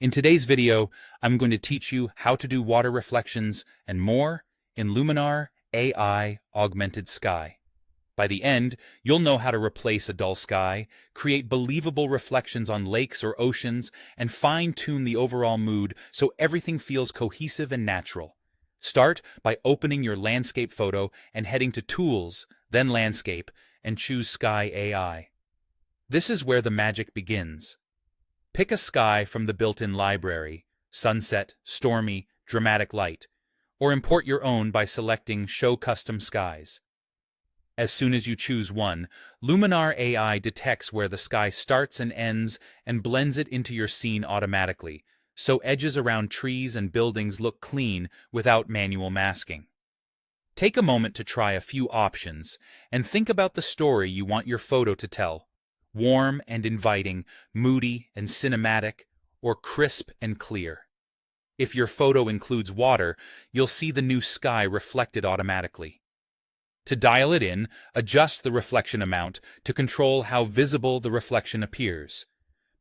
In today's video, I'm going to teach you how to do water reflections and more in Luminar AI Augmented Sky. By the end, you'll know how to replace a dull sky, create believable reflections on lakes or oceans, and fine-tune the overall mood so everything feels cohesive and natural. Start by opening your landscape photo and heading to Tools, then Landscape, and choose Sky AI. This is where the magic begins. Pick a sky from the built-in library, sunset, stormy, dramatic light, or import your own by selecting Show Custom Skies. As soon as you choose one, Luminar AI detects where the sky starts and ends and blends it into your scene automatically, so edges around trees and buildings look clean without manual masking. Take a moment to try a few options and think about the story you want your photo to tell. Warm and inviting, moody and cinematic, or crisp and clear. If your photo includes water, you'll see the new sky reflected automatically. To dial it in, adjust the reflection amount to control how visible the reflection appears.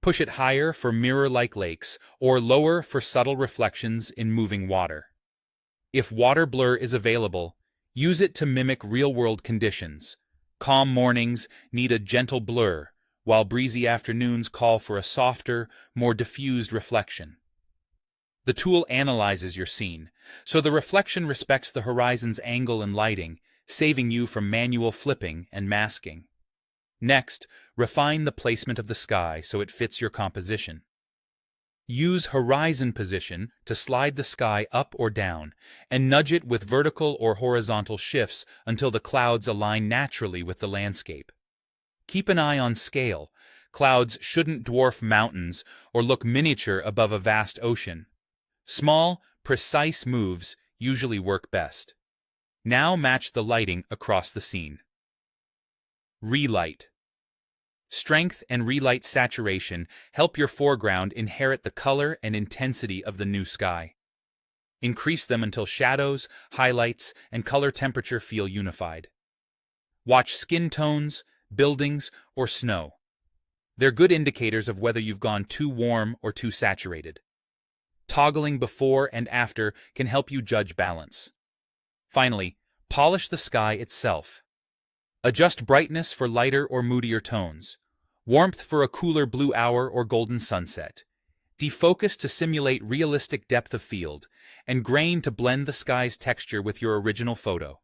Push it higher for mirror-like lakes or lower for subtle reflections in moving water. If water blur is available, use it to mimic real-world conditions. Calm mornings need a gentle blur, while breezy afternoons call for a softer, more diffused reflection. The tool analyzes your scene, so the reflection respects the horizon's angle and lighting, saving you from manual flipping and masking. Next, refine the placement of the sky so it fits your composition. Use horizon position to slide the sky up or down, and nudge it with vertical or horizontal shifts until the clouds align naturally with the landscape. Keep an eye on scale. Clouds shouldn't dwarf mountains or look miniature above a vast ocean. Small, precise moves usually work best. Now match the lighting across the scene. Relight. Strength and relight saturation help your foreground inherit the color and intensity of the new sky. Increase them until shadows, highlights, and color temperature feel unified. Watch skin tones, buildings, or snow. They're good indicators of whether you've gone too warm or too saturated. Toggling before and after can help you judge balance. Finally, polish the sky itself. Adjust brightness for lighter or moodier tones, warmth for a cooler blue hour or golden sunset, defocus to simulate realistic depth of field, and grain to blend the sky's texture with your original photo.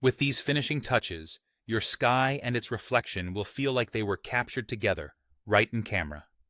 With these finishing touches, your sky and its reflection will feel like they were captured together, right in camera.